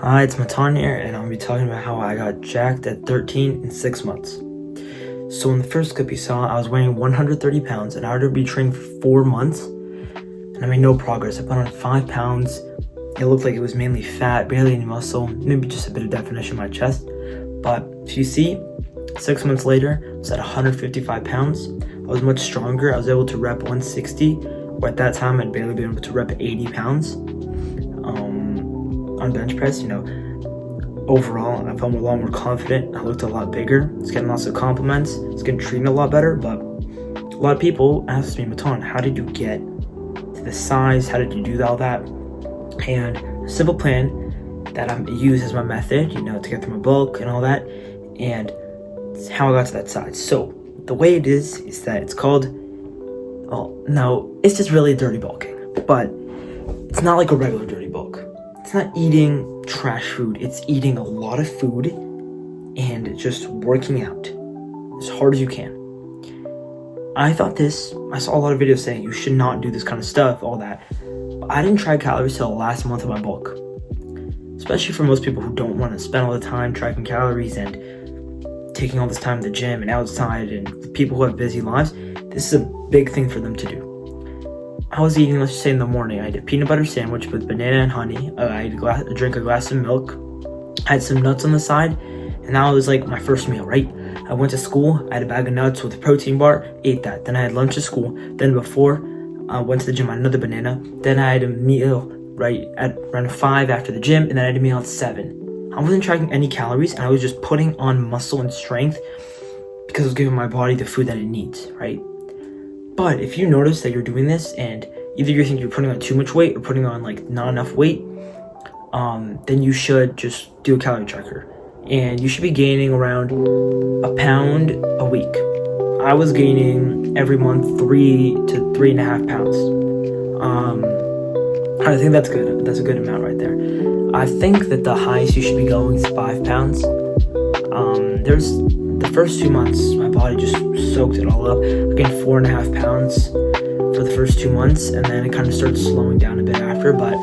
Hi, it's Matan here, and I'm going to be talking about how I got jacked at 13 in 6 months. So in the first clip you saw, I was weighing 130 pounds, and I had to be training for 4 months, and I made no progress. I put on 5 pounds. It looked like it was mainly fat, barely any muscle, maybe just a bit of definition in my chest. But if you see, 6 months later, I was at 155 pounds. I was much stronger. I was able to rep 160, where at that time I'd barely been able to rep 80 pounds. On bench press, overall, I felt a lot more confident. I looked a lot bigger. It's getting lots of compliments. It's getting treated a lot better. But a lot of people asked me, Matan, how did you get to this size? How did you do all that? And a simple plan that I use as my method, to get through my bulk and all that, and it's how I got to that size. So the way it is that it's called, it's just really dirty bulking, but it's not like a regular dirty bulk. It's not eating trash food. It's eating a lot of food and just working out as hard as you can. I saw a lot of videos saying you should not do this kind of stuff, all that. But I didn't track calories till the last month of my bulk. Especially for most people who don't want to spend all the time tracking calories and taking all this time in the gym and outside, and people who have busy lives, this is a big thing for them to do. I was eating, let's just say in the morning, I had a peanut butter sandwich with banana and honey. I drank a glass of milk. I had some nuts on the side, and that was like my first meal, right? I went to school, I had a bag of nuts with a protein bar, ate that. Then I had lunch at school. Then before I went to the gym, I had another banana. Then I had a meal, right, at around 5 after the gym, and then I had a meal at 7. I wasn't tracking any calories, and I was just putting on muscle and strength because I was giving my body the food that it needs, right? But if you notice that you're doing this and either you think you're putting on too much weight or putting on not enough weight, then you should just do a calorie tracker. And you should be gaining around a pound a week. I was gaining every month 3 to 3.5 pounds. I think that's good. That's a good amount right there. I think that the highest you should be going is 5 pounds. There's the first 2 months, my body just soaked it all up. I gained 4.5 pounds for the first 2 months, and then it kind of started slowing down a bit after. But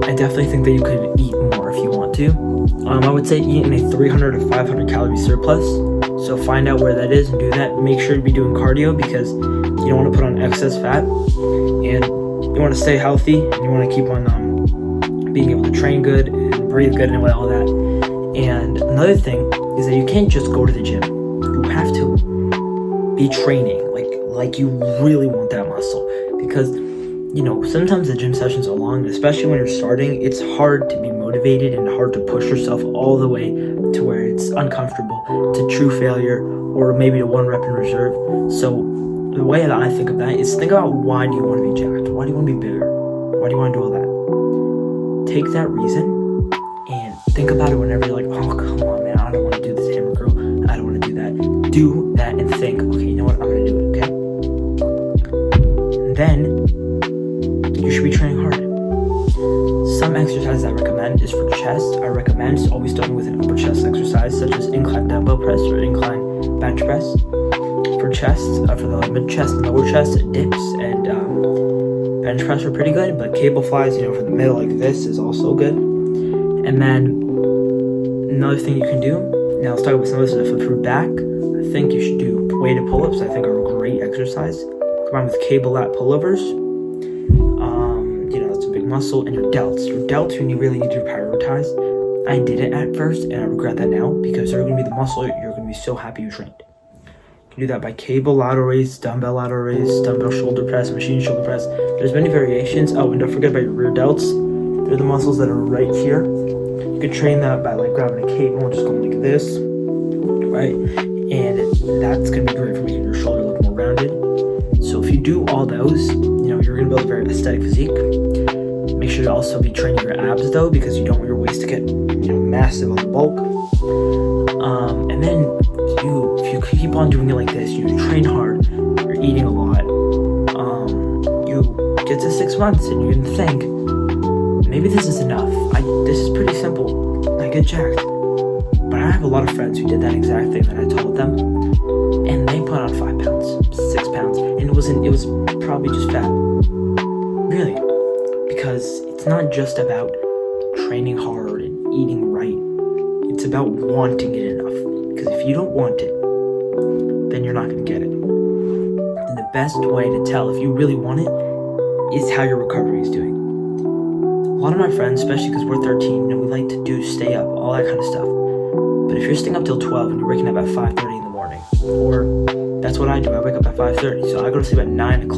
I definitely think that you could eat more if you want to. I would say eat in a 300 to 500 calorie surplus. So find out where that is and do that. Make sure to be doing cardio because you don't want to put on excess fat, and you want to stay healthy, and you want to keep on being able to train good and breathe good and all that. And another thing is that you can't just go to the gym. You have to be training like you really want that muscle, because sometimes the gym sessions are long, especially when you're starting. It's hard to be motivated and hard to push yourself all the way to where it's uncomfortable, to true failure, or maybe to 1 rep in reserve. So the way that I think of that is think about, why do you want to be jacked? Why do you want to be bigger? Why do you want to do all that? Take that reason and think about it whenever you're like, oh, come on, man, I don't want to do this hammer curl. I don't want to do that. Do that and think, okay, you know what? I'm going to do it, okay? And then you should be training hard. Some exercises I recommend is for chest. I recommend always starting with an upper chest exercise, such as incline dumbbell press or incline bench press. For chest, for the mid chest and lower chest, dips and bench press are pretty good, but cable flies, for the middle like this is also good. And then another thing you can do, now let's talk about some of this for back. I think you should do weighted pull-ups. I think are a great exercise. Combined with cable lat pullovers. That's a big muscle. And your delts. Your delts, you really need to prioritize. I did it at first, and I regret that now, because they're going to be the muscle you're going to be so happy you trained. You can do that by cable lateral raise, dumbbell lateral raise, dumbbell shoulder press, machine shoulder press. There's many variations. Oh, and don't forget about your rear delts. They're the muscles that are right here. You can train that by grabbing a cable and just going like this, right? And that's going to be great for making your shoulder look more rounded. So if you do all those, you're going to build a very aesthetic physique. Make sure to also be training your abs though, because you don't want your waist to get massive on the bulk. And then if you keep on doing it like this, you train hard, you're eating a lot, you get to 6 months and you're going to think, maybe this is enough. This is pretty simple. I get jacked. But I have a lot of friends who did that exact thing that I told them, and they put on 5 pounds, 6 pounds, and it was probably just fat. Really. Because it's not just about training hard and eating right. It's about wanting it enough. Because if you don't want it, then you're not going to get it. And the best way to tell if you really want it is how your recovery is doing. A lot of my friends, especially because we're 13, we like to stay up, all that kind of stuff. But if you're staying up till 12 and you're waking up at 5:30 in the morning, or that's what I do, I wake up at 5:30, so I go to sleep at 9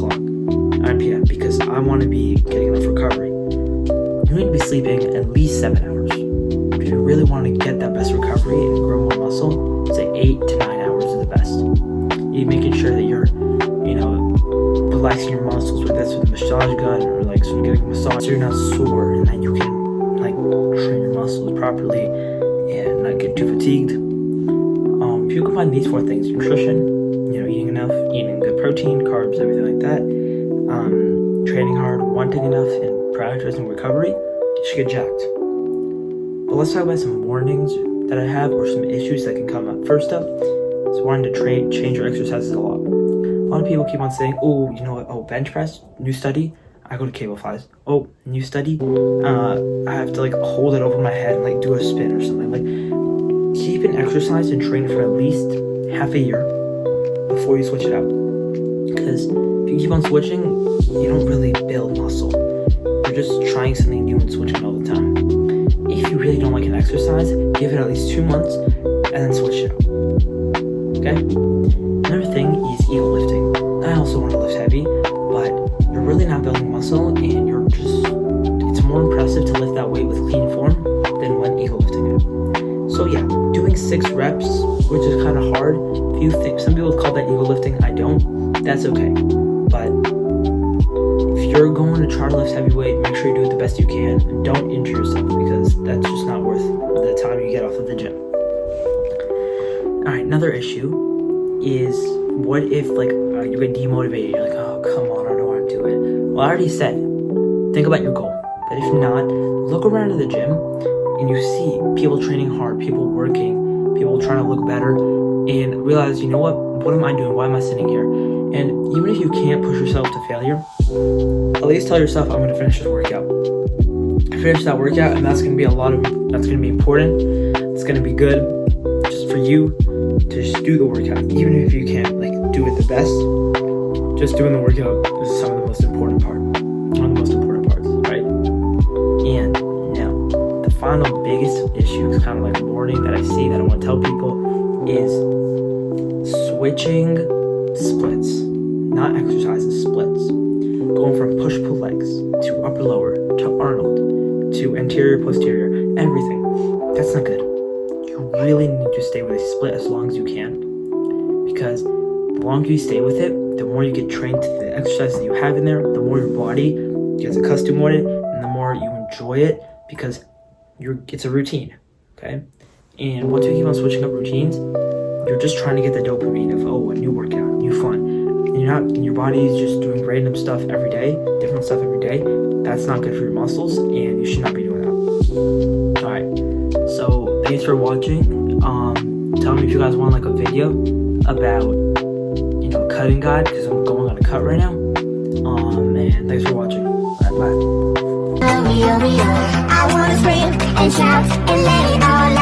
p.m. because I want to be getting enough recovery. You need to be sleeping at least 7 hours. If you really want to get that best recovery and grow more muscle, say 8 to 9 hours is the best. You're making sure that you're, relaxing your muscles, whether that's with a massage gun or like sort of getting a massage, so you're not sore and that you can like train your muscles properly and not get too fatigued. If you combine these 4 things, nutrition, eating enough, eating good protein, carbs, everything like that, training hard, wanting enough, and prioritizing recovery, you should get jacked. But let's talk about some warnings that I have or some issues that can come up. First up is wanting to change your exercises a lot. A lot of people keep on saying, bench press, new study, I go to cable flies. Oh, new study, I have to hold it over my head and do a spin or something. Keep an exercise and train for at least half a year before you switch it out. Because if you keep on switching, you don't really build muscle. You're just trying something new and switching all the time. If you really don't like an exercise, give it at least 2 months and then switch it out. Okay? Another thing is ego lifting. I also want to lift heavy, but you're really not building muscle and it's more impressive to lift that weight with clean form than when ego lifting it. So yeah, doing 6 reps, which is kind of hard. Some people call that ego lifting, I don't. That's okay. But if you're going to try to lift heavy weight, make sure you do it the best you can. And don't injure yourself because that's just not worth the time you get off of the gym. Alright, another issue is what if you get demotivated, you're like, oh come on, I don't want to do it. Well, I already said, think about your goal. But if not, look around at the gym and you see people training hard, people working, people trying to look better, and realize, what am I doing? Why am I sitting here? And even if you can't push yourself to failure, at least tell yourself, I'm going to finish this workout. Finish that workout, and that's going to be that's going to be important. It's going to be good just for you to just do the workout. Even if you can't do it the best, just doing the workout is one of the most important parts, right? And now, the final biggest issue is kind of warning that I see that I want to tell people is switching splits, not exercises, splits. Going from push-pull legs to upper-lower to Arnold to anterior-posterior, everything. That's not good. You really need to stay with a split as long as you can, because the longer you stay with it, the more you get trained to the exercises that you have in there, the more your body gets accustomed to it, and the more you enjoy it because it's a routine, okay? And once you keep on switching up routines, you're just trying to get the dopamine of, a new workout, new fun. And your body is just doing random stuff every day, different stuff every day. That's not good for your muscles, and you should not be doing that. Alright, so thanks for watching. Tell me if you guys want a video about, cutting guide, because I'm going on a cut right now. And thanks for watching. Alright, bye. I wanna scream and shout and let it all out.